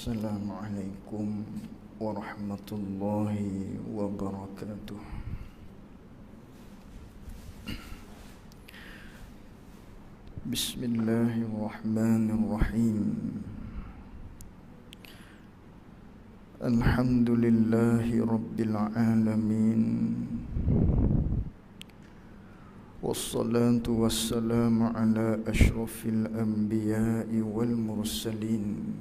Assalamualaikum warahmatullahi wabarakatuh. Bismillahirrahmanirrahim. Alhamdulillahi rabbil alamin. Wassalatu wassalamu ala ashrafil anbiya'i wal mursalin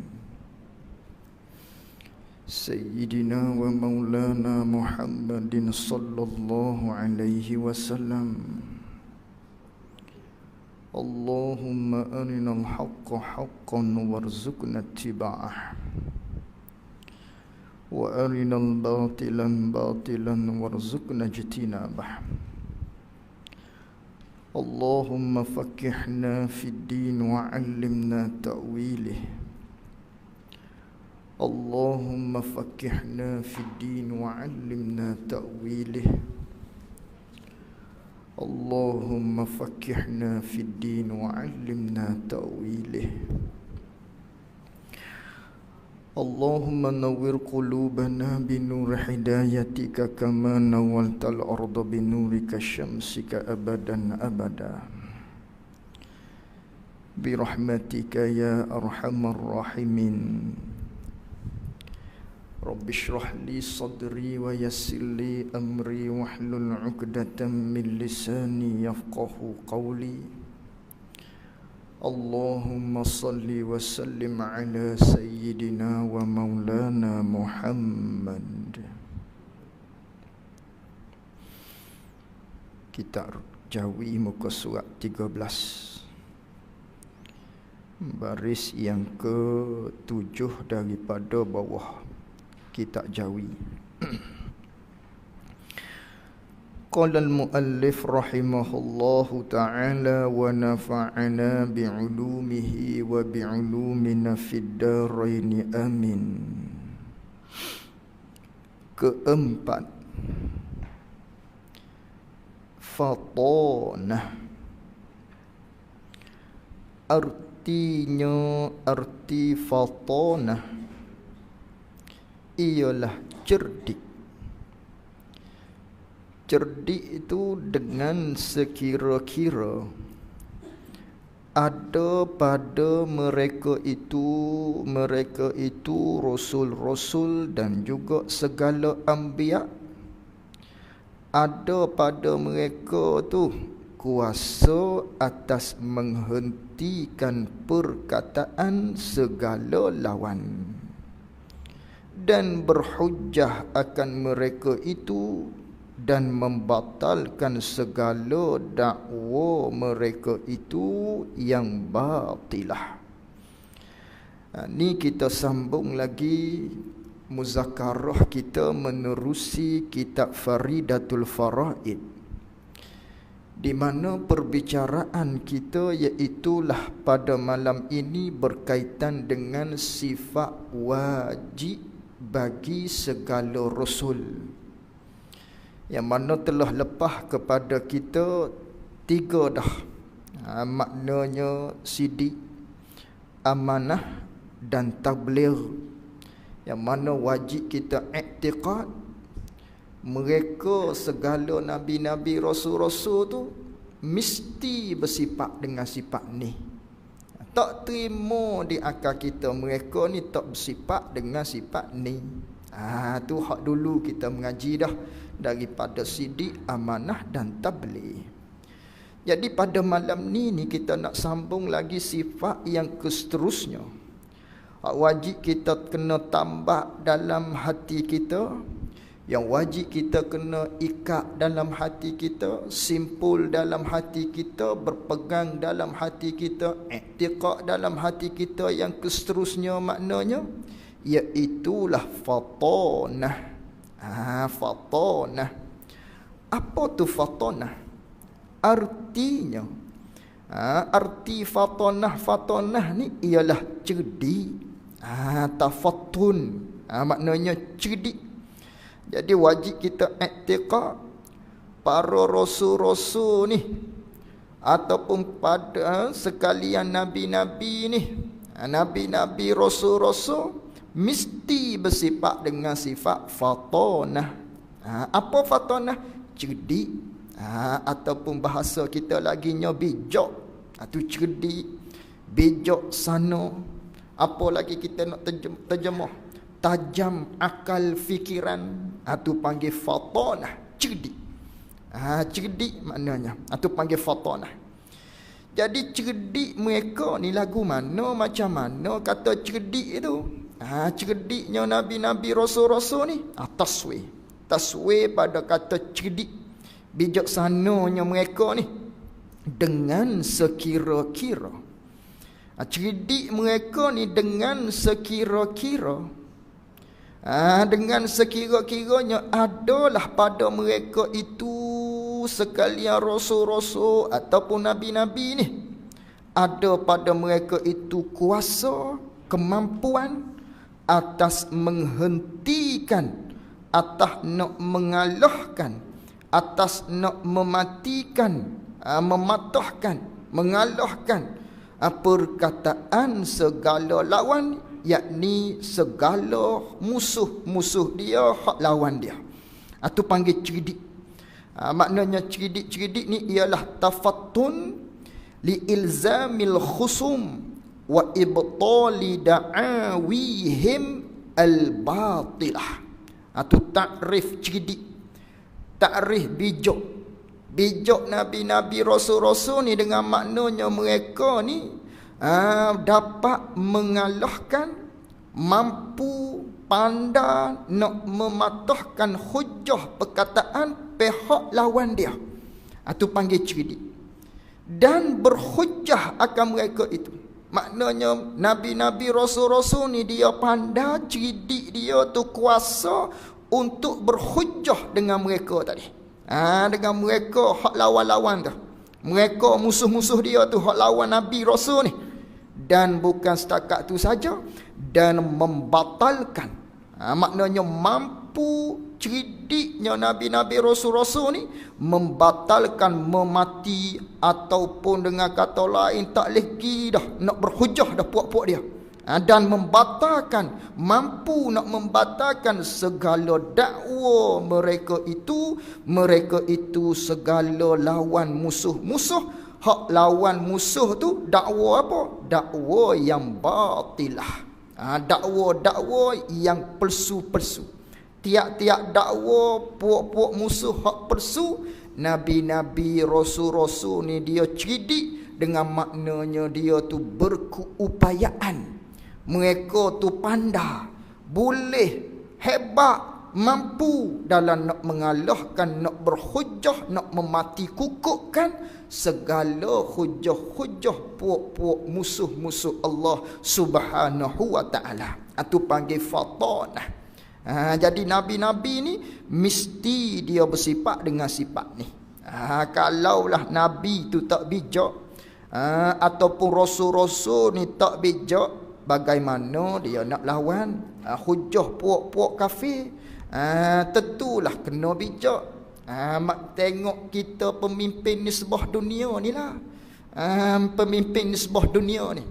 Sayyidina wa maulana Muhammadin sallallahu alaihi wasallam. Allahumma arinal haqqa haqqan warzuqna ittiba'ah wa arinal batilan batilan warzuqna ijtinabah. Allahumma faqihna fid din wa 'allimna ta'wilih. Allahumma faqihna fid din wa 'allimna ta'wilih. Allahumma faqihna fid din wa 'allimna ta'wilih. Allahumma nawwir qulubana binur hidayatika kama nawwaltal arda binurika syamsika abadan abada. Birahmatika ya arhamar rahimin. Rabbi shrah li sadri wa yassir li amri wahlul 'uqdatam min lisani yafqahu qawli. Allahumma salli wa sallim ala sayyidina wa maulana Muhammad. Kitab Jawi muka surat 13, baris yang ke-7 daripada bawah Kitab Jawi. Qala al-muallif rahimahullahu ta'ala wa nafa'ana bi'ulumihi wa bi'ulumina fid darain amin. Keempat, fatanah. Arti fatanah ialah cerdik. Cerdik itu dengan sekira-kira ada pada mereka itu rasul-rasul dan juga segala anbiya. Ada pada mereka tu kuasa atas menghentikan perkataan segala lawan dan berhujjah akan mereka itu dan membatalkan segala dakwa mereka itu yang batilah. Ni kita sambung lagi muzakarah kita menerusi kitab Faridatul Faraid, di mana perbicaraan kita iaitulah pada malam ini berkaitan dengan sifat wajib bagi segala rasul, yang mana telah lepas kepada kita 3 dah. Maknanya sidik, amanah dan tabligh, yang mana wajib kita i'tiqad mereka segala nabi-nabi rasul-rasul tu mesti bersifat dengan sifat ni. Tak terima di akal kita mereka ni tak bersifat dengan sifat ni. Tu hak dulu kita mengaji dah, daripada sidik, amanah dan tabligh. Jadi pada malam ni kita nak sambung lagi sifat yang seterusnya. Hak wajib kita kena tambah dalam hati kita, yang wajib kita kena ikat dalam hati kita, simpul dalam hati kita, berpegang dalam hati kita, i'tiqad dalam hati kita. Yang seterusnya maknanya iaitulah fatanah. Fatanah. Apa tu fatanah? Artinya, arti fatanah ni ialah cerdik. Tafattun, maknanya cerdik. Jadi wajib kita i'tiqad para rasul-rasul ni ataupun pada sekalian nabi-nabi ni, nabi-nabi, rasul-rasul, mesti bersifat dengan sifat fatonah. Apa fatonah? Cerdik. Ataupun bahasa kita laginya bijak. Itu cerdik, bijak sana. Apa lagi kita nak terjemah? Tajam akal fikiran. Itu panggil fatonah, cerdik. Cerdik maknanya. Itu panggil fatonah. Jadi cerdik mereka ni lagu mana, macam mana kata cerdik itu? Cerdiknya Nabi-Nabi Rasul-Rasul ni taswir pada kata cerdik. Bijaksananya mereka ni dengan sekira-kira. Cerdik mereka ni dengan sekira-kira. Dengan sekira-kiranya adalah pada mereka itu sekalian Rasul-Rasul ataupun Nabi-Nabi ni, ada pada mereka itu kuasa, kemampuan atas menghentikan, atas nak mengalahkan, atas nak mematikan, mematahkan, mengalahkan perkataan segala lawan, yakni segala musuh-musuh dia, hak lawan dia. Itu panggil cerdik. Maknanya cerdik ni ialah tafattun li ilzamil khusum wa ibtali da'awihim al-batilah. Itu takrif cerdik, takrif bijak. Bijak Nabi-Nabi Rasul-Rasul ni dengan maknanya mereka ni dapat mengalahkan, mampu, pandai nak mematahkan hujah perkataan pihak lawan dia. Itu panggil cerdik. Dan berhujah akan mereka itu. Maknanya Nabi-Nabi Rasul-Rasul ni dia pandai, cerdik dia tu kuasa untuk berhujah dengan mereka tadi. Dengan mereka hak lawan-lawan tu. Mereka musuh-musuh dia tu, hak lawan Nabi Rasul ni. Dan bukan setakat tu saja, dan membatalkan. Maknanya mampu, cerdiknya Nabi-Nabi Rasul-Rasul ni membatalkan, memati, ataupun dengan kata lain tak lagi dah nak berhujah dah puak-puak dia. Dan membatalkan, mampu nak membatalkan segala dakwa mereka itu segala lawan musuh-musuh. Hak lawan musuh tu dakwa apa? Dakwa yang batilah. Dakwa yang palsu-palsu. Tiap-tiap dakwa puak-puak musuh hak palsu, Nabi-Nabi Rasul-Rasul ni dia cerdik dengan maknanya dia tu berkeupayaan. Mereka tu pandai, boleh, hebat, mampu dalam nak mengalahkan, nak berhujah, nak memati kukukkan segala hujah-hujah puak-puak musuh-musuh Allah Subhanahu wa ta'ala. Itu panggil fatanah. Jadi Nabi-Nabi ni mesti dia bersifat dengan sifat ni. Kalaulah Nabi tu tak bijak, ataupun Rasul-Rasul ni tak bijak, bagaimana dia nak lawan hujah puak-puak kafir? Tentulah kena bijak. Tengok kita pemimpin nisbah dunia ni lah. Pemimpin nisbah dunia ni,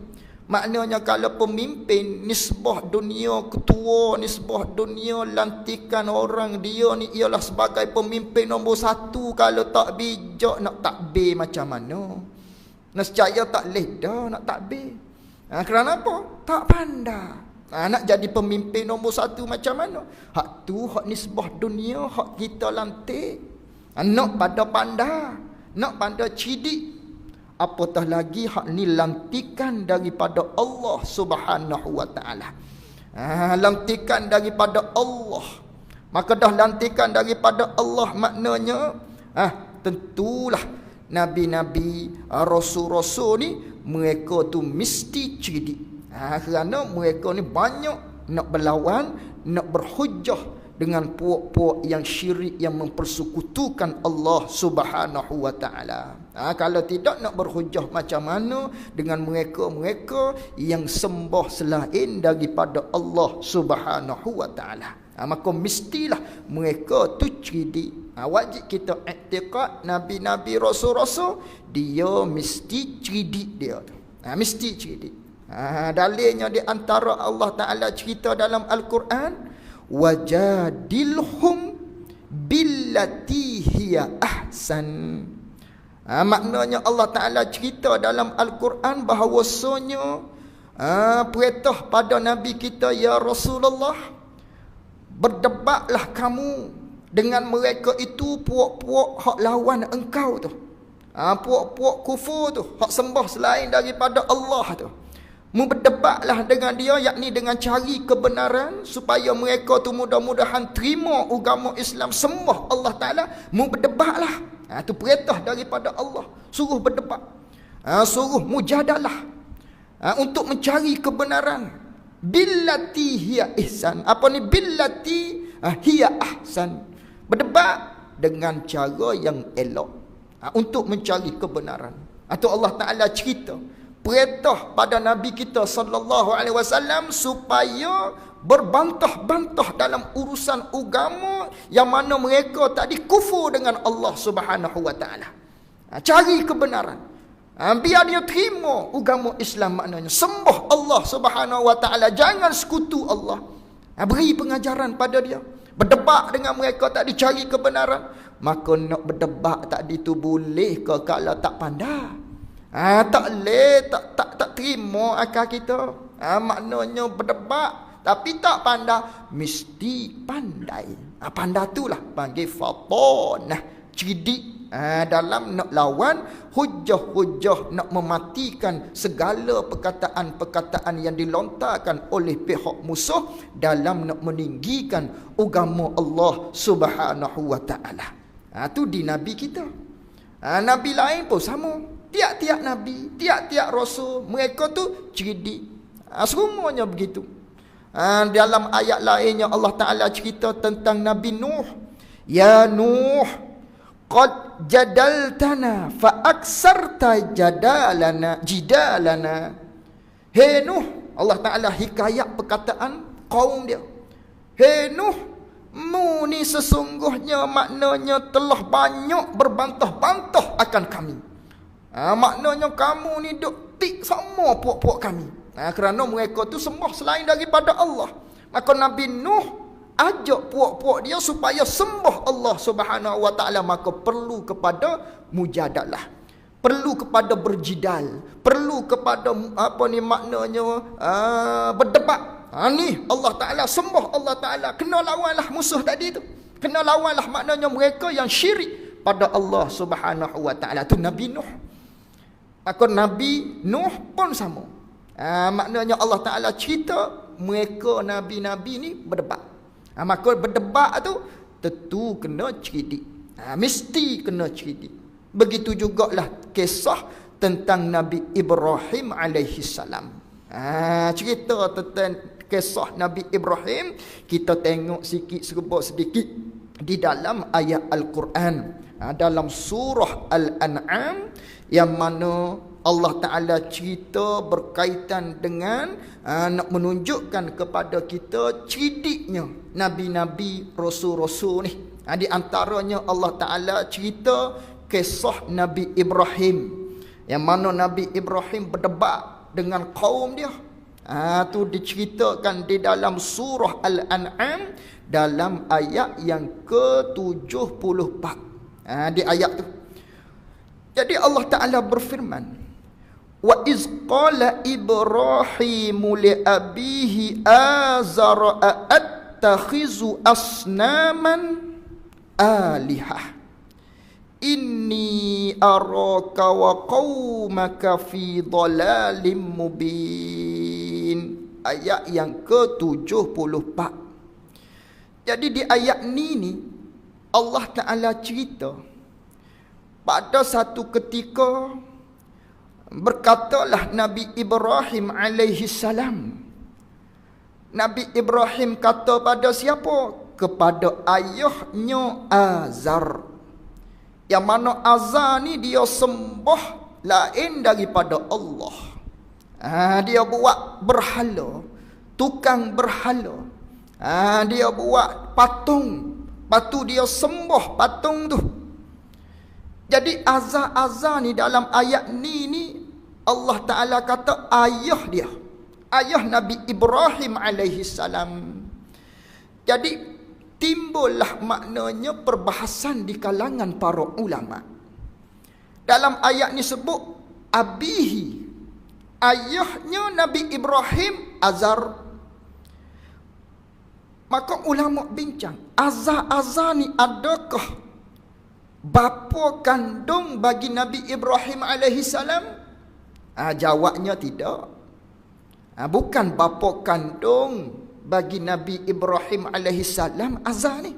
maknanya kalau pemimpin nisbah dunia, ketua nisbah dunia, lantikan orang dia ni ialah sebagai pemimpin nombor 1, kalau tak bijak nak takbir macam mana? Nescaya tak leh dah nak takbir. Kerana apa? Tak pandai. Nak jadi pemimpin nombor 1 macam mana? Hak tu hak nisbah dunia, hak kita lantik. Nak pada pandai, nak pada cerdik. Apatah lagi hak ni lantikan daripada Allah Subhanahu wa ta'ala. Lantikan daripada Allah. Maka dah lantikan daripada Allah, maknanya tentulah Nabi-Nabi Rasul-Rasul ni mereka tu mesti cerdik. Kerana mereka ni banyak nak berlawan, nak berhujah dengan puak-puak yang syirik, yang mempersekutukan Allah Subhanahu wa ta'ala. Kalau tidak nak berhujah macam mana dengan mereka-mereka yang sembah selain daripada Allah Subhanahu wa ta'ala. Maka mestilah mereka tu cerdik. Wajib kita iktiqad Nabi-Nabi Rasul-Rasul, dia mesti cerdik dia tu. Mesti cerdik. Dalilnya di antara Allah Ta'ala cerita dalam Al-Quran, wajadilhum billati hiya ahsan. Maknanya Allah Ta'ala cerita dalam Al-Quran bahawasanya perintah pada Nabi kita, ya Rasulullah, berdebatlah kamu dengan mereka itu, puak-puak hak lawan engkau tu, puak-puak kufur tu, hak sembah selain daripada Allah tu. Berdebatlah dengan dia, yakni dengan cari kebenaran supaya mereka tu mudah-mudahan terima agama Islam, sembah Allah Ta'ala. Berdebatlah. Itu perintah daripada Allah, suruh berdebat, suruh mujadalah, untuk mencari kebenaran. Billati hiya ihsan. Apa ni billati hiya ahsan? Berdebat dengan cara yang elok, untuk mencari kebenaran. Atau Allah Ta'ala cerita perintah pada Nabi kita sallallahu alaihi wasallam supaya berbantah-bantah dalam urusan agama yang mana mereka tadi kufur dengan Allah Subhanahu wa taala. Cari kebenaran. Biar dia terima agama Islam, maknanya sembah Allah Subhanahu wa taala, jangan sekutu Allah. Beri pengajaran pada dia. Berdebat dengan mereka tadi, cari kebenaran. Maka nak berdebat tadi tu boleh ke kalau tak pandai? Tak boleh, tak terima akal kita. Maknanya berdebat tapi tak pandai, mesti pandai. Pandai itulah panggil fatanah, cerdik dalam nak lawan hujah-hujah, nak mematikan segala perkataan-perkataan yang dilontarkan oleh pihak musuh dalam nak meninggikan agama Allah Subhanahu wa taala. Tu di Nabi kita. Nabi lain pun sama. Tiap-tiap Nabi, tiap-tiap Rasul, mereka tu cerdik. Semuanya begitu. Dalam ayat lainnya Allah Ta'ala cerita tentang Nabi Nuh. Ya Nuh, qad jadaltana fa aksarta jidalana. Hei Nuh, Allah Ta'ala hikayat perkataan kaum dia. Hei Nuh, mu ni sesungguhnya maknanya telah banyak berbantah-bantah akan kami. Maknanya kamu ni duk tik sama puak-puak kami. Kerana mereka tu sembah selain daripada Allah. Maka Nabi Nuh ajak puak-puak dia supaya sembah Allah Subhanahu wa taala. Maka perlu kepada mujadalah, perlu kepada berjidal, perlu kepada berdebat. Ni Allah Ta'ala sembah Allah Ta'ala, kena lawanlah musuh tadi tu. Kena lawanlah maknanya mereka yang syirik pada Allah Subhanahu wa taala. Tu Nabi Nuh. Maka Nabi Nuh pun sama. Maknanya Allah Ta'ala cerita mereka Nabi-Nabi ni berdebat. Maka berdebat tu tentu kena cerdik. Mesti kena cerdik. Begitu jugalah kisah tentang Nabi Ibrahim alaihi salam. Cerita tentang kisah Nabi Ibrahim kita tengok sikit serbuk sedikit di dalam ayat Al-Quran, dalam surah Al-An'am, yang mana Allah Ta'ala cerita berkaitan dengan nak menunjukkan kepada kita cerdiknya Nabi-Nabi, Rasul-Rasul ni. Di antaranya Allah Ta'ala cerita kisah Nabi Ibrahim, yang mana Nabi Ibrahim berdebat dengan kaum dia. Tu diceritakan di dalam surah Al-An'am dalam ayat yang ke-74. Di ayat tu. Jadi Allah Ta'ala berfirman, wa iz qala Ibrahimu li abihi azara attakhizu asnaman alihah inni araka wa qaumaka fi dhalalim mubin. Ayat yang ke-74. Jadi di ayat ni Allah Ta'ala cerita pada satu ketika berkatalah Nabi Ibrahim alaihi salam. Nabi Ibrahim kata pada siapa? Kepada ayahnya Azar. Yang mana Azar ni dia sembah lain daripada Allah. Dia buat berhala, tukang berhala. Dia buat patung. Patu dia sembah patung tu. Jadi Azar ni dalam ayat ni Allah Ta'ala kata ayah dia. ayah Nabi Ibrahim alaihi salam. Jadi timbullah maknanya perbahasan di kalangan para ulama. Dalam ayat ni sebut abihi, ayahnya Nabi Ibrahim Azar. Maka ulama bincang, Azar ni adakah bapa kandung bagi Nabi Ibrahim alaihi salam? Jawabnya tidak. Bukan bapa kandung bagi Nabi Ibrahim alaihi salam Azar ni.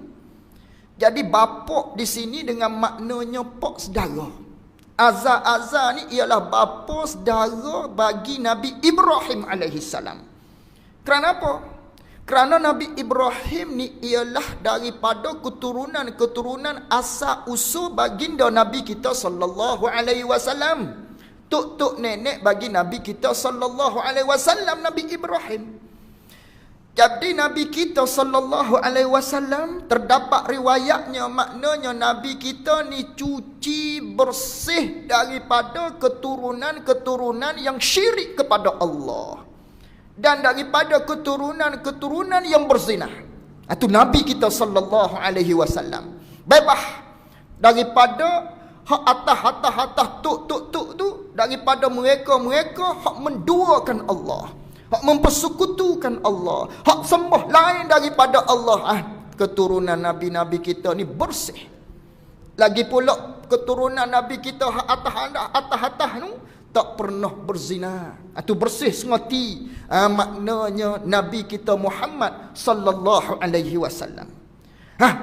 Jadi bapa di sini dengan maknanya pak saudara. Azar ni ialah bapa saudara bagi Nabi Ibrahim alaihi salam. Kerana apa? Kerana Nabi Ibrahim ni ialah daripada keturunan asal usul baginda Nabi kita sallallahu alaihi wasallam. Tok nenek bagi Nabi kita sallallahu alaihi wasallam Nabi Ibrahim. Jadi Nabi kita sallallahu alaihi wasallam terdapat riwayatnya, maknanya Nabi kita ni cuci bersih daripada keturunan yang syirik kepada Allah. Dan daripada keturunan yang berzina. Itu Nabi kita sallallahu alaihi wasallam. Bebas daripada hak atas tuk tu, daripada mereka hak menduakan Allah, hak mempersekutukan Allah, hak sembah lain daripada Allah. Keturunan nabi-nabi kita ni bersih. Lagi pula keturunan nabi kita hak atas tu tak pernah berzina. Itu bersih sengati. Maknanya Nabi kita Muhammad sallallahu alaihi wasallam.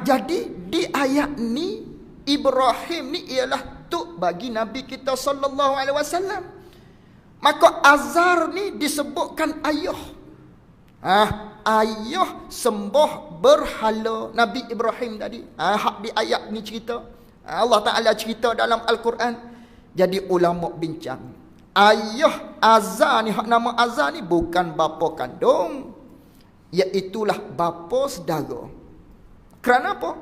Jadi di ayat ni Ibrahim ni ialah tok bagi Nabi kita sallallahu alaihi wasallam. Maka Azar ni disebutkan ayah. Ayah sembah berhala Nabi Ibrahim tadi. Hak di ayat ni cerita. Allah Ta'ala cerita dalam Al-Quran. Jadi ulama bincang, ayah Azar ni, hak nama Azar ni bukan bapa kandung, iaitulah bapa saudara. Kerana apa?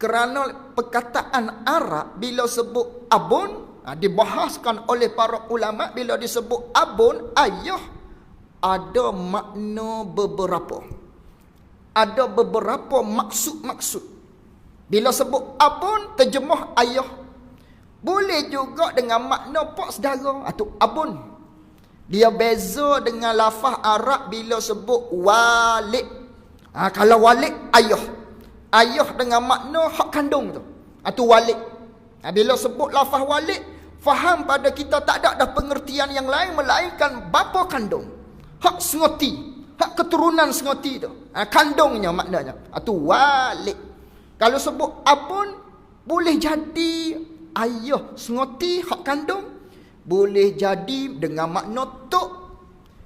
Kerana perkataan Arab bila sebut abun, dibahaskan oleh para ulama, bila disebut abun, ayah, ada makna beberapa. Ada beberapa maksud-maksud. Bila sebut abun, terjemah ayah. Boleh juga dengan makna pak saudara atau abun. Dia beza dengan lafaz Arab bila sebut walid. Kalau walid ayah. Ayah dengan makna hak kandung tu. Atau walid. Bila sebut lafaz walid, faham pada kita tak ada dah pengertian yang lain melainkan bapa kandung. Hak sengoti, hak keturunan sengoti tu. Kandungnya maknanya. Atau walid. Kalau sebut abun, boleh jadi ayah sengoti hak kandung, boleh jadi dengan makna tok,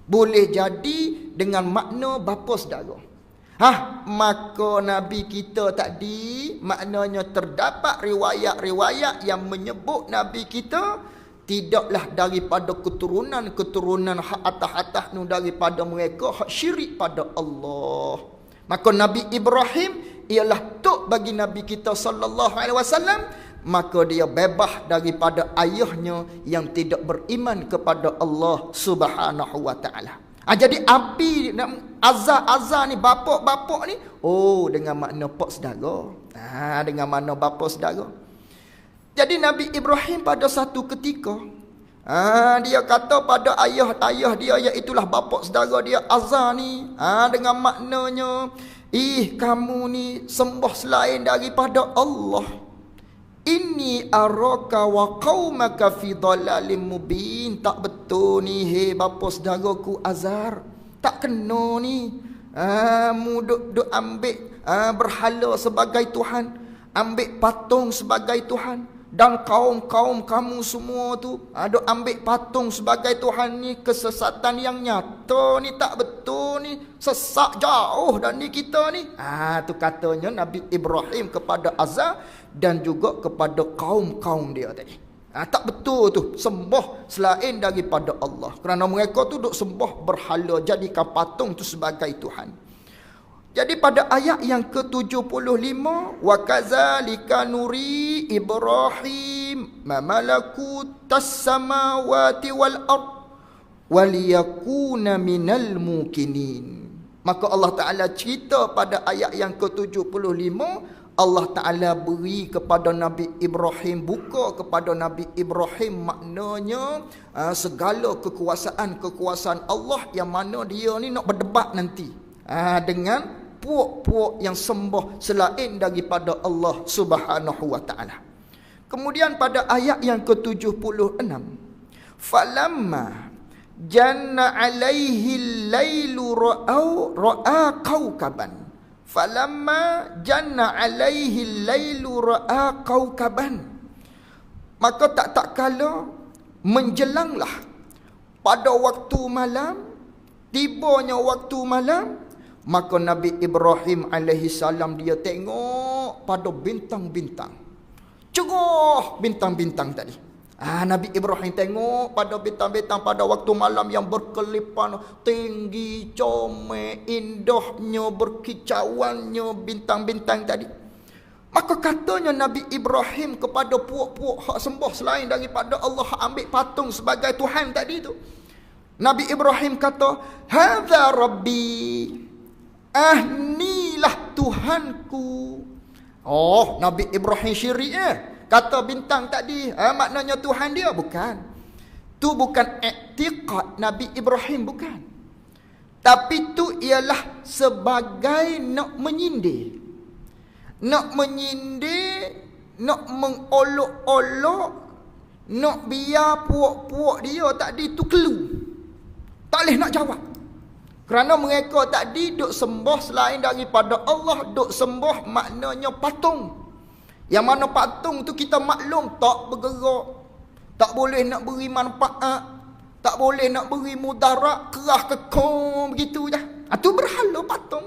boleh jadi dengan makna bapa saudara. Maka Nabi kita tadi, maknanya terdapat riwayat-riwayat yang menyebut Nabi kita tidaklah daripada keturunan hak atas-atas nu, daripada mereka hak syirik pada Allah. Maka Nabi Ibrahim ialah tok bagi Nabi kita sallallahu alaihi wasallam. Maka dia bebas daripada ayahnya yang tidak beriman kepada Allah Subhanahu wa taala. Jadi abi Azar ni bapa ni dengan makna pak saudara. Dengan makna bapa saudara. Jadi Nabi Ibrahim pada satu ketika dia kata pada ayah dia, iaitulah bapa saudara dia Azar ni, dengan maknanya, kamu ni sembah selain daripada Allah. Inni araka wa qaumaka fi dhalalim mubin. Tak betul ni, hei bapa saudaraku Azar. Tak kena ni. Mu duk ambil berhala sebagai Tuhan, ambil patung sebagai Tuhan. Dan kaum kamu semua tu duk ambil patung sebagai Tuhan ni. Kesesatan yang nyata ni, tak betul ni. Sesak jauh dan ni kita ni. Tu katanya Nabi Ibrahim kepada Azar dan juga kepada kaum dia tadi. Tak betul tu sembah selain daripada Allah. Kerana mereka tu duk sembah berhala, jadikan patung tu sebagai Tuhan. Jadi pada ayat yang ke-75, wa kadzalika nuri Ibrahim malakutas samawati wal ard waliyakuna minal mukinin. Maka Allah Ta'ala cerita pada ayat yang ke-75, Allah Ta'ala beri kepada Nabi Ibrahim, buka kepada Nabi Ibrahim maknanya segala kekuasaan Allah yang mana dia ni nak berdebat nanti dengan puak-puak yang sembah selain daripada Allah Subhanahu wa Ta'ala. Kemudian pada ayat yang ke-76, falamma janna alaihi lailu ra'a kaukaban. Falamma janna alaihi lailu ra'a kaukaban. Maka tak kala menjelanglah pada waktu malam, tibanya waktu malam, maka Nabi Ibrahim alaihi salam dia tengok pada bintang-bintang. Cerah bintang-bintang tadi. Nabi Ibrahim tengok pada bintang-bintang pada waktu malam yang berkelipan, tinggi, comel, indahnya, berkicauannya bintang-bintang tadi. Maka katanya Nabi Ibrahim kepada puak-puak hak sembah selain daripada Allah, hak ambil patung sebagai Tuhan tadi tu. Nabi Ibrahim kata, hadza rabbi, inilah Tuhanku. Oh, Nabi Ibrahim syirik kata bintang tadi maknanya Tuhan dia. Bukan. Tu bukan i'tiqad Nabi Ibrahim, bukan. Tapi tu ialah sebagai nak menyindir. Nak menyindir, nak mengolok-olok, nak biar puak-puak dia tadi tu kelu. Tak boleh nak jawab. Kerana mereka tadi duk sembah selain daripada Allah, duk sembah maknanya patung. Yang mana patung tu kita maklum tak bergerak, tak boleh nak beri manfaat, tak boleh nak beri mudarat, kerah kekong begitu je. Tu berhala patung.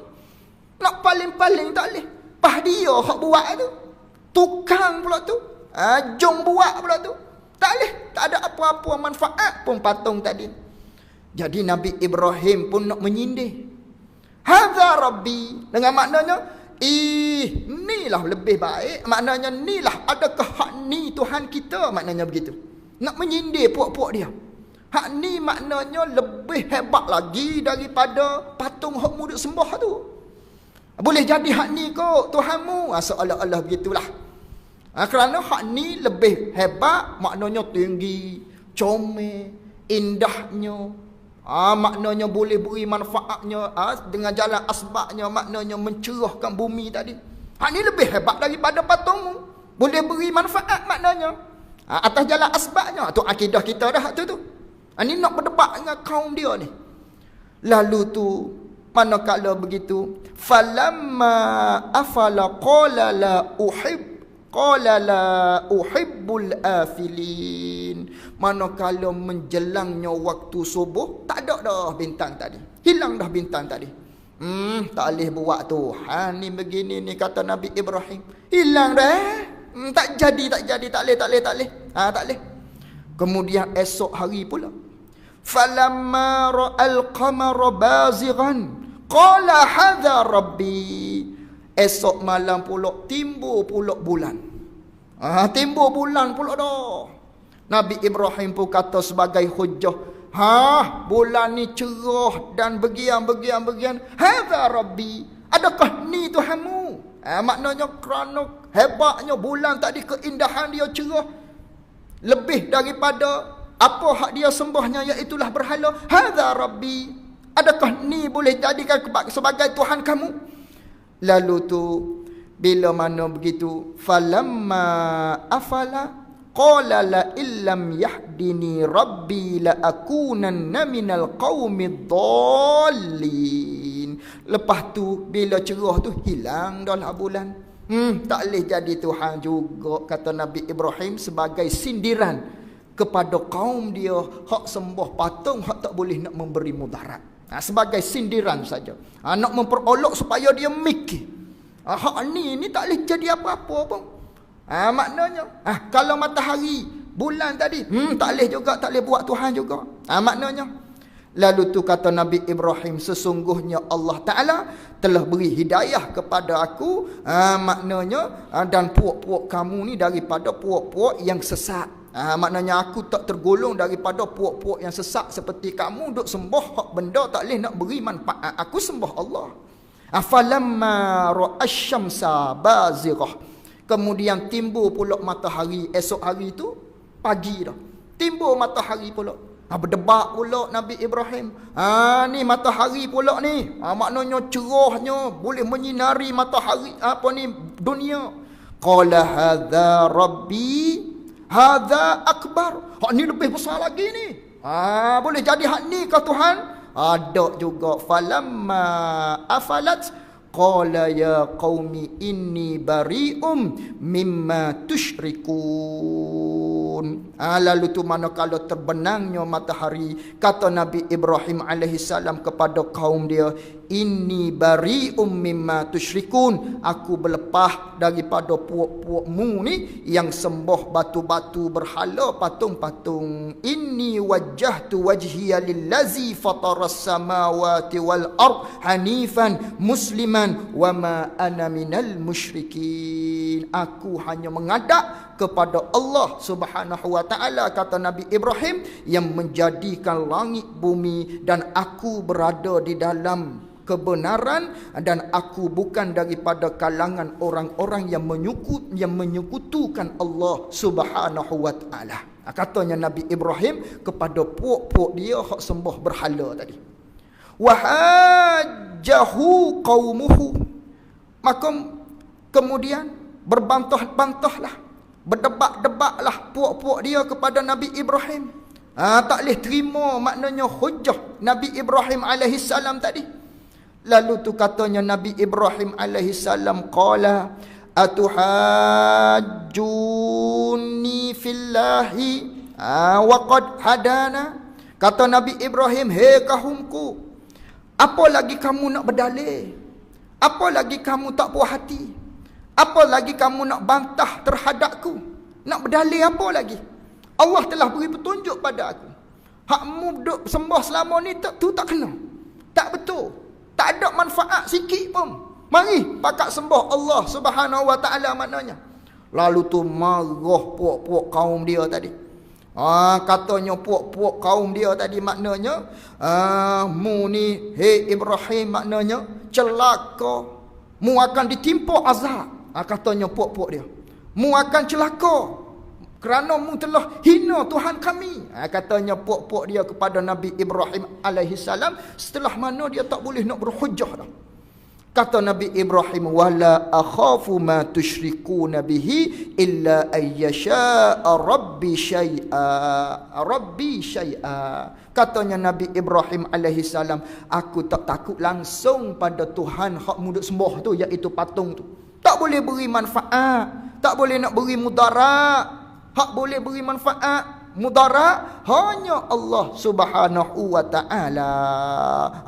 Nak paling-paling tak boleh. Pah dia hak buat tu. Tukang pula tu. Jong buat pula tu. Tak boleh. Tak ada apa-apa manfaat pun patung tadi. Jadi Nabi Ibrahim pun nak menyindir. Hadza rabbi. Dengan maknanya, inilah lebih baik. Maknanya inilah, adakah hak ni Tuhan kita? Maknanya begitu. Nak menyindir puak-puak dia. Hak ni maknanya lebih hebat lagi daripada patung hak mu duk sembah tu. Boleh jadi hak ni kot Tuhanmu. Seolah-olah begitulah. Kerana hak ni lebih hebat, maknanya tinggi, comel, indahnya. Maknanya boleh beri manfaatnya dengan jalan asbabnya, maknanya mencerahkan bumi tadi. Hak ni lebih hebat daripada patungmu. Boleh beri manfaat maknanya. Atas jalan asbabnya. Tu akidah kita dah tu. Ni nak berdebat dengan kaum dia ni. Lalu tu manakala begitu, falamma afala qala la uhibbul afilin. Manakala menjelangnya waktu subuh, tak ada dah bintang tadi. Hilang dah bintang tadi. Tak boleh buat Tuhan ni begini ni, kata Nabi Ibrahim. Hilang dah. Tak jadi. Tak boleh. Tak boleh. Kemudian esok hari pula, falamma ra'al qamara bazighan qala hadza rabbi. Esok malam pula timbul pula bulan. Timbul bulan pula dah. Nabi Ibrahim pun kata sebagai hujah, bulan ni cerah dan begian. Hadza rabbi. Adakah ni Tuhanmu? Maknanya kerana hebatnya bulan tadi, keindahan dia cerah, lebih daripada apa hak dia sembahnya, iaitulah berhala. Hadza rabbi. Adakah ni boleh jadikan sebagai Tuhan kamu? Lalu tu bila mana begitu, falamma afala qala la illam yahdini rabbi la akunanna minal qaumid dallin. Lepas tu bila cerah tu hilang dah lah bulan. Tak boleh jadi Tuhan juga, kata Nabi Ibrahim sebagai sindiran kepada kaum dia hak sembah patung, hak tak boleh nak memberi mudarat. Sebagai sindiran saja. Nak memperolok supaya dia mikir. Hak ni tak boleh jadi apa-apa pun. Maknanya kalau matahari, bulan tadi tak boleh juga, tak boleh buat Tuhan juga. Maknanya. Lalu tu kata Nabi Ibrahim, sesungguhnya Allah Ta'ala telah beri hidayah kepada aku, maknanya dan puak-puak kamu ni daripada puak-puak yang sesat. Maknanya aku tak tergolong daripada puak-puak yang sesat seperti kamu duk sembah hak benda tak boleh nak beri manfaat. Aku sembah Allah. Afalamma ra'asyamsa bazirah. Kemudian timbul pula matahari esok hari tu, pagi dah. Timbul matahari pula. Berdebat pula Nabi Ibrahim. Ni matahari pula ni. Maknanya cerahnya boleh menyinari matahari dunia. Qala hadza rabbi hadza akbar. Hak ni lebih besar lagi ni. Boleh jadi hak ni ke Tuhan? Ada juga. Falamma afalat qala ya qaumi inni bari'um mimma tusyrikun. Lalu tu manakala terbenangnya matahari, kata Nabi Ibrahim alaihi salam kepada kaum dia, inni bari'um mimma tusyrikun. Aku berlepas daripada puak-puakmu ni yang sembah batu-batu berhala, patung-patung. Inni wajjahtu wajhiya lillazi fataras samawati wal ard hanifan musliman wa ma ana minal musyrikin. Aku hanya menghadap kepada Allah Subhanahu wa taala, kata Nabi Ibrahim, yang menjadikan langit bumi, dan aku berada di dalam kebenaran, dan aku bukan daripada kalangan orang-orang yang menyekutukan Allah Subhanahu wa taala. Katanya Nabi Ibrahim kepada puak-puak dia hak sembah berhala tadi. Wahajjahu qaumuhu. Maka kemudian berbantah-bantahlah, berdebat-debatlah puak-puak dia kepada Nabi Ibrahim. Tak boleh terima maknanya hujah Nabi Ibrahim alaihi salam tadi. Lalu tu katanya Nabi Ibrahim alaihi salam, qala atuhajjuni fillahi wa qad hadana. Kata Nabi Ibrahim, hei kaumku, apa lagi kamu nak berdalil? Apa lagi kamu tak puas hati? Apa lagi kamu nak bantah terhadapku? Nak berdalil apa lagi? Allah telah beri petunjuk pada aku. Hakmu duk sembah selama ni tu tak kena. Tak betul. Tak ada manfaat sikit pun. Mari pakat sembah Allah Subhanahu wa taala maknanya. Lalu tu marah puak-puak kaum dia tadi. Katanya puak-puak kaum dia tadi maknanya, mu ni hei Ibrahim maknanya celaka. Mu akan ditimpa azab. Katanya puak-puak dia, mu akan celaka kerana mu telah hina Tuhan kami. Katanya puak-puak dia kepada Nabi Ibrahim alaihi salam, setelah mana dia tak boleh nak berhujah dah. Kata Nabi Ibrahim, wala akhafu ma tusyrikuna bihi illa ayyasha rabbi syai'a. Katanya Nabi Ibrahim alaihi salam, aku tak takut langsung pada Tuhan hak mu duk sembah tu, iaitu patung tu. Tak boleh beri manfaat, tak boleh nak beri mudarat. Hak boleh beri manfaat, mudarat hanya Allah Subhanahu wa taala.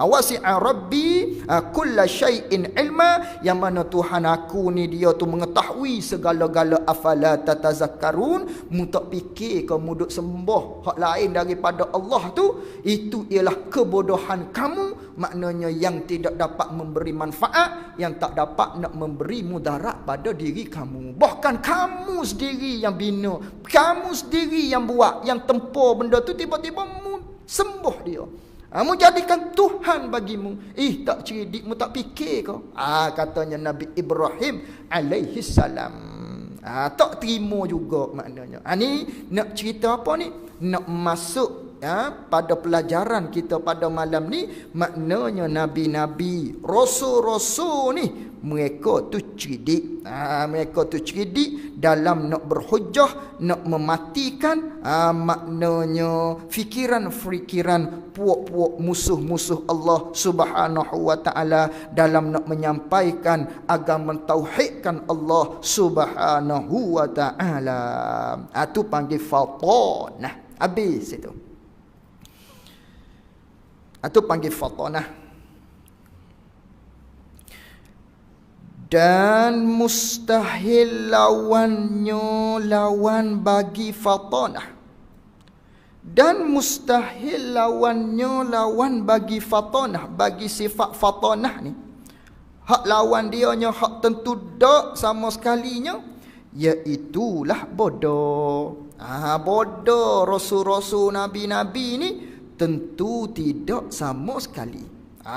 Wasi'a rabbi kulla syai'in ilma, yang mana Tuhan aku ni dia tu mengetahui segala-gala. Afala tatazakkarun, mu tak fikir kamu duk sembah hak lain daripada Allah tu, itu ialah kebodohan kamu, maknanya yang tidak dapat memberi manfaat, yang tak dapat nak memberi mudarat pada diri kamu. Bahkan kamu sendiri yang bina, kamu sendiri yang buat, yang tempur benda tu, tiba-tiba mu sembah dia. Mu jadikan Tuhan bagimu. Tak cerdik, mu tak fikir kau. Katanya Nabi Ibrahim alaihi salam. Tak terima juga maknanya. Ni nak cerita apa ni? Nak masuk pada pelajaran kita pada malam ni, maknanya nabi-nabi, rasul-rasul ni, mereka tu cerdik. Mereka tu cerdik dalam nak berhujah, nak mematikan maknanya fikiran-fikiran puak-puak musuh-musuh Allah Subhanahu wa taala dalam nak menyampaikan agama tauhidkan Allah Subhanahu wa taala. Tu panggil fatanah. Habis itu. Itu panggil fatanah. Dan mustahil lawannya lawan bagi fatanah. Dan mustahil lawannya lawan bagi fatanah, bagi sifat fatanah ni. Hak lawan dianya hak tentu dak sama sekalinya, iaitulah bodoh. Bodoh rasul-rasul nabi-nabi ni tentu tidak sama sekali.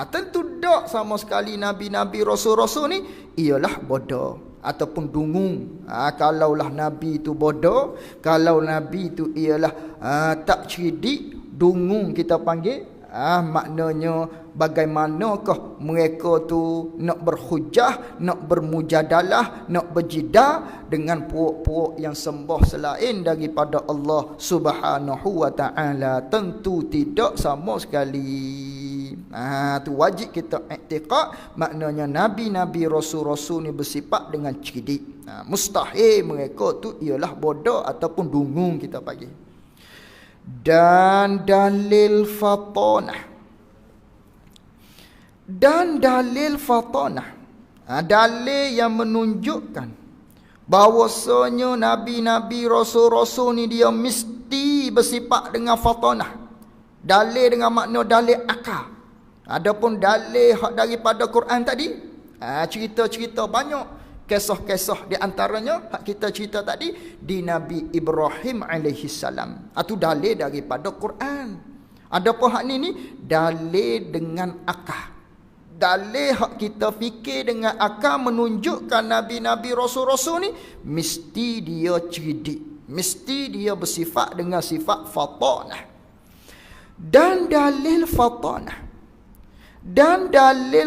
Tentu tak sama sekali nabi-nabi rasul-rasul ni ialah bodoh ataupun dungung. Kalaulah nabi itu bodoh, kalau nabi itu ialah tak cerdik, dungung kita panggil, maknanya bagaimanakah mereka tu nak berhujah, nak bermujadalah, nak berjidah dengan puak-puak yang sembah selain daripada Allah Subhanahu wa taala? Tentu tidak sama sekali. Tu wajib kita i'tiqad, maknanya nabi-nabi rasul-rasul ni bersifat dengan cerdik. Mustahil mereka tu ialah bodoh ataupun dungung kita panggil. Dan dalil fatanah. Dalil yang menunjukkan bahawasanya nabi-nabi rasul-rasul ni dia mesti bersifat dengan fatanah. Dalil dengan makna dalil akal. Adapun dalil hak daripada Quran tadi, cerita-cerita banyak, kisah-kisah di antaranya hak kita cerita tadi di Nabi Ibrahim alaihi salam. Itu dalil daripada Quran. Adapun hak ni dalil dengan akal. Dalil hak kita fikir dengan akal menunjukkan nabi-nabi rasul-rasul ni mesti dia cerdik, mesti dia bersifat dengan sifat fatanah. Dan dalil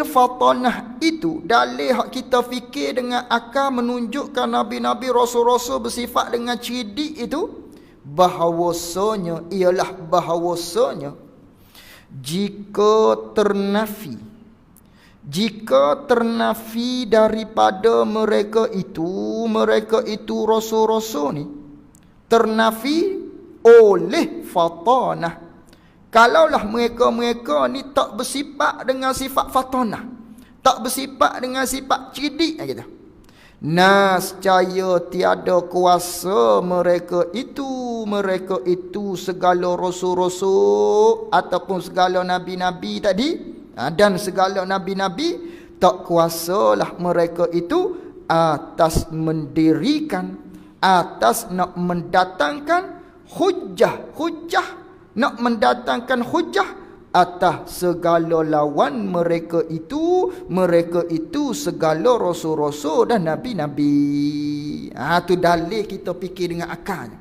fatanah itu, dalil hak kita fikir dengan akal menunjukkan nabi-nabi rasul-rasul bersifat dengan cerdik itu, bahawasanya ialah bahawasanya jika ternafi daripada mereka itu rasul-rasul ni ternafi oleh fatanah. Kalaulah mereka ni tak bersifat dengan sifat fatanah, tak bersifat dengan sifat cerdik gitu, nescaya tiada kuasa mereka itu segala rasul-rasul ataupun segala nabi-nabi tadi, dan segala nabi-nabi tak kuasalah mereka itu atas mendirikan, atas nak mendatangkan hujah, nak mendatangkan hujah atas segala lawan mereka itu segala rasul-rasul dan nabi-nabi. Tu dalil kita fikir dengan akal.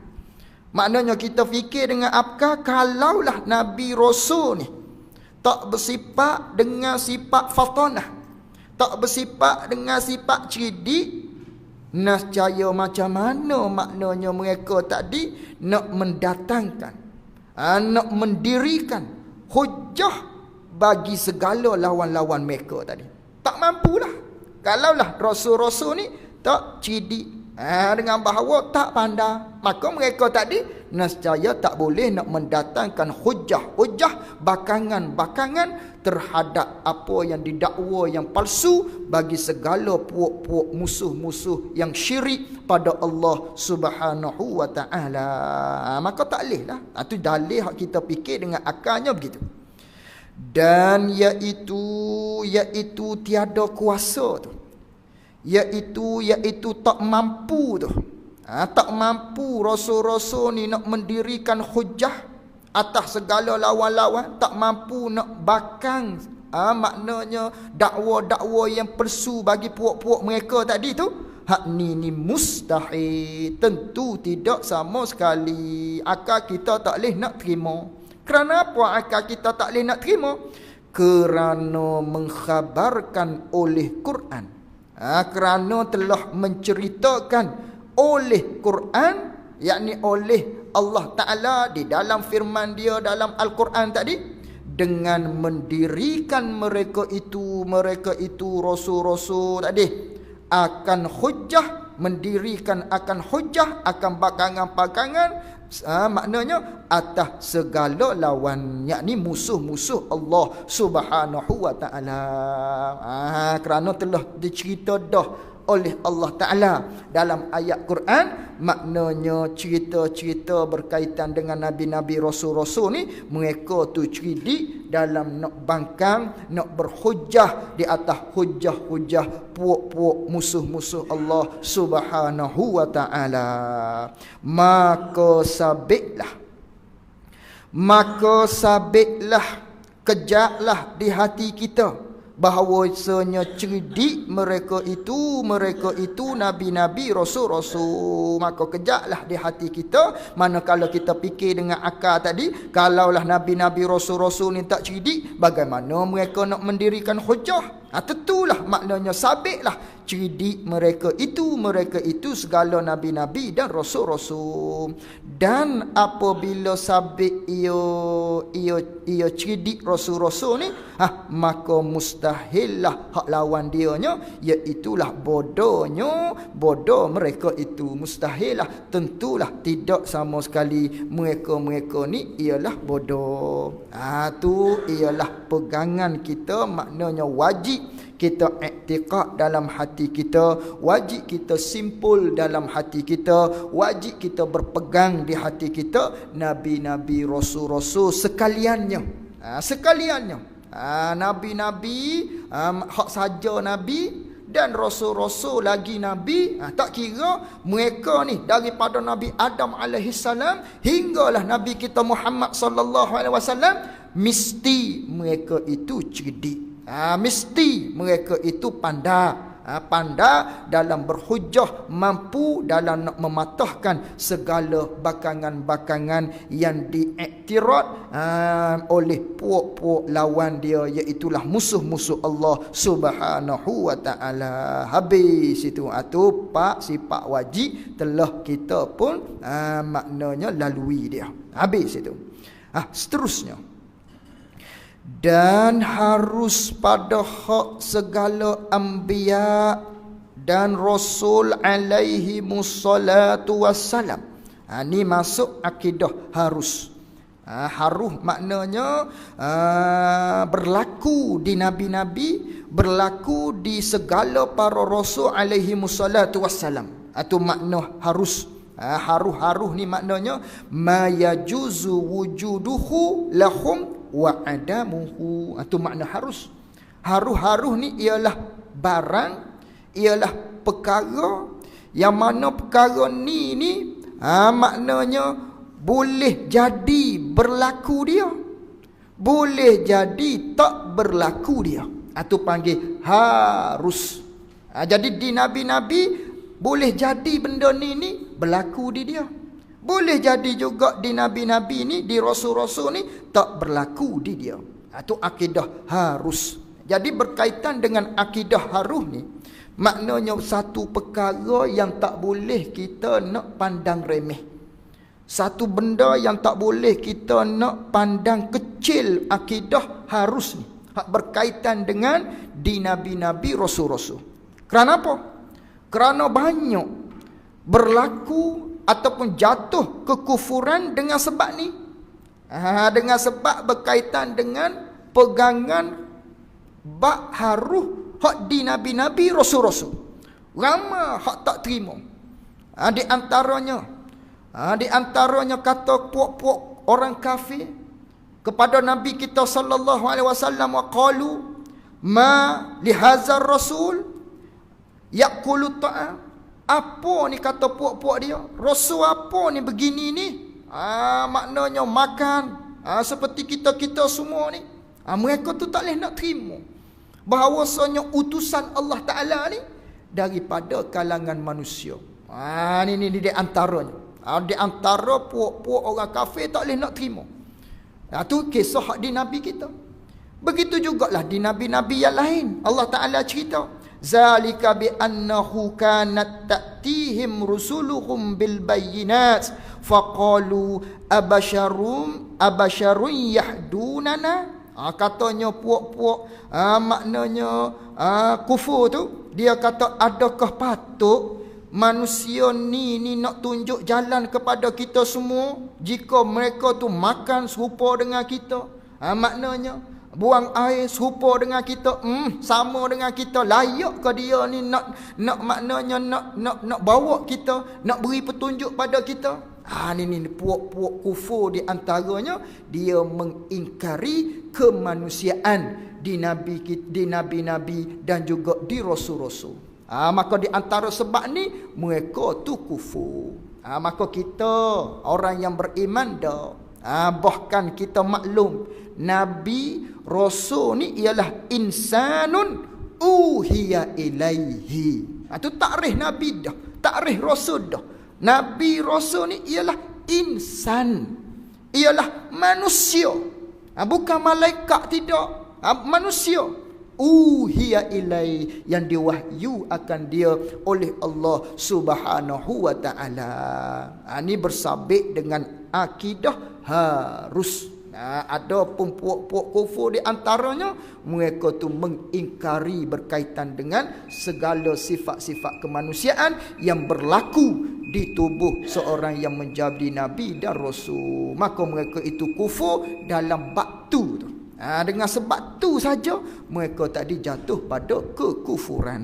Maknanya kita fikir dengan akal, kalaulah nabi rasul ni tak bersifat dengan sifat fatanah, tak bersifat dengan sifat cerdik, nescaya macam mana maknanya mereka tadi nak mendatangkan, nak mendirikan hujah bagi segala lawan-lawan mereka tadi. Tak mampulah. Kalaulah rasul-rasul ni tak cerdik, dengan bahawa tak pandai, maka mereka tadi nescaya tak boleh nak mendatangkan hujah bakangan terhadap apa yang didakwa yang palsu bagi segala puak-puak musuh-musuh yang syirik pada Allah Subhanahu wa taala. Maka tak boleh lah. Itu dalil hak kita fikir dengan akalnya begitu. Dan iaitu tiada kuasa tu, iaitu tak mampu tu, tak mampu rasul-rasul ni nak mendirikan hujah atas segala lawan-lawan, tak mampu nak bakang maknanya dakwa-dakwa yang palsu bagi puak-puak mereka tadi tu. Hak ni mustahil, tentu tidak sama sekali. Akal kita tak boleh nak terima. Kerana apa akal kita tak boleh nak terima? Kerana mengkhabarkan oleh Quran, kerana telah menceritakan oleh Quran, yakni oleh Allah Ta'ala di dalam firman dia dalam Al-Quran tadi, dengan mendirikan mereka itu rasul-rasul tadi akan hujah, mendirikan akan hujah, akan bakangan-bakangan, maknanya atas segala lawan, yakni musuh-musuh Allah Subhanahu wa taala. Kerana telah dicerita dah oleh Allah Ta'ala. Dalam ayat Quran, maknanya cerita-cerita berkaitan dengan Nabi-Nabi Rasul-Rasul ni, mereka tu cerdik dalam nak bangkang, nak berhujah di atas hujah-hujah puak-puak musuh-musuh Allah Subhanahu wa Ta'ala. Maka sabitlah, kejaklah di hati kita bahawasanya cerdik mereka itu Nabi-Nabi Rasul-Rasul. Maka kejaklah di hati kita. Manakala kita fikir dengan akal tadi, kalaulah Nabi-Nabi Rasul-Rasul ni tak cerdik, bagaimana mereka nak mendirikan hujah? Tentulah maknanya sabitlah cerdik mereka itu segala Nabi-Nabi dan Rasul-Rasul. Dan apabila sabit ia cerdik Rasul-Rasul ni, maka mustahillah hak lawan dianya, iaitulah bodoh mereka itu. Mustahillah, tentulah tidak sama sekali mereka ni ialah bodoh. Tu ialah pegangan kita, maknanya wajib kita iktiqad dalam hati kita, wajib kita simpul dalam hati kita, wajib kita berpegang di hati kita Nabi-Nabi Rasul-Rasul sekaliannya. Nabi-Nabi, hak saja Nabi dan Rasul-Rasul lagi Nabi, tak kira mereka ni daripada Nabi Adam alaihissalam hinggalah Nabi kita Muhammad sallallahu alaihi wasallam, mesti mereka itu cerdik. Mesti mereka itu pandai dalam berhujah, mampu dalam nak mematahkan segala bakangan-bakangan yang diiktirad oleh puak-puak lawan dia, iaitulah musuh-musuh Allah Subhanahu wa Ta'ala. Habis itu sifat wajib telah kita pun maknanya lalui dia. Habis itu. Seterusnya, dan harus pada hak segala anbiya dan rasul alaihi musallatu wassalam. Ni masuk akidah harus. Harus maknanya berlaku di nabi-nabi, berlaku di segala para rasul alaihi musallatu wassalam. Itu makna harus. Haruh ni maknanya ma yajuzu wujuduhu lahum wa adamuhu. Itu makna harus. Haruh ni ialah barang, ialah perkara yang mana perkara ni maknanya boleh jadi berlaku dia, boleh jadi tak berlaku dia. Itu panggil harus. Jadi di nabi-nabi boleh jadi benda ni berlaku di dia. Boleh jadi juga di nabi-nabi ni, di rasul-rasul ni tak berlaku di dia. Itu akidah harus. Jadi berkaitan dengan akidah harus ni, maknanya satu perkara yang tak boleh kita nak pandang remeh. Satu benda yang tak boleh kita nak pandang kecil, akidah harus ni. Berkaitan dengan di nabi-nabi rasul-rasul. Kerana apa? Kerana banyak berlaku ataupun jatuh kekufuran dengan sebab ni. Dengan sebab berkaitan dengan pegangan bak haruh hak di nabi-nabi rasul-rasul. Ramai hak tak terima. Di antaranya kata puak-puak orang kafir kepada nabi kita sallallahu alaihi wasallam, wa qalu ma li hadzal rasul yaqulu ta'am. Apa ni kata puak-puak dia? Rasul apa ni begini ni? Maknanya makan. Seperti kita semua ni. Mereka tu tak boleh nak terima bahawasanya utusan Allah Ta'ala ni daripada kalangan manusia. Ni di antaranya. Di antara puak-puak orang kafir tak boleh nak terima. Tu kisah di Nabi kita. Begitu jugalah di Nabi-Nabi yang lain. Allah Ta'ala cerita, zalika bi annahu kanat ta'tihim rusuluhum bil bayyinat faqalu abasharun yahdunana. Katanya puak-puak maknanya kufur tu, dia kata adakah patut manusia ni nak tunjuk jalan kepada kita semua jika mereka tu makan serupa dengan kita? Maknanya buang air serupa dengan kita, sama dengan kita, layak ke dia ni nak maknanya nak bawa kita, nak beri petunjuk pada kita? Ni puak-puak kufur di antaranya dia mengingkari kemanusiaan di nabi-nabi dan juga di rasul-rasul. Maka di antara sebab ni mereka tu kufur. Maka kita orang yang beriman dah, bahkan kita maklum nabi rasul ni ialah insanun uhiya ilaihi. Tu takrif nabi dah, takrif rasul dah. Nabi rasul ni ialah insan, ialah manusia, bukan malaikat, tidak, manusia. Uhiya ilai, yang diwahyu akan dia oleh Allah Subhanahu wa taala. Ini bersabit dengan akidah harus. Ada pun puak-puak kufur di antaranya mereka tu mengingkari berkaitan dengan segala sifat-sifat kemanusiaan yang berlaku di tubuh seorang yang menjadi nabi dan rasul. Maka mereka itu kufur dalam bab tu. Dengan sebab tu saja mereka tadi jatuh pada kekufuran.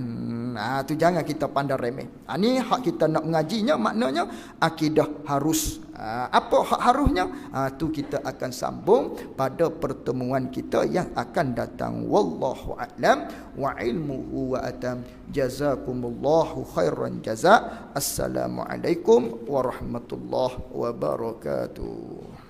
Tu jangan kita pandang remeh. Ni hak kita nak mengajinya, maknanya akidah harus. Apa hak harusnya? Tu kita akan sambung pada pertemuan kita yang akan datang. Wallahu a'lam wa ilmuhu wa atam. Jazakumullahu khairan jazaa. Assalamualaikum warahmatullahi wabarakatuh.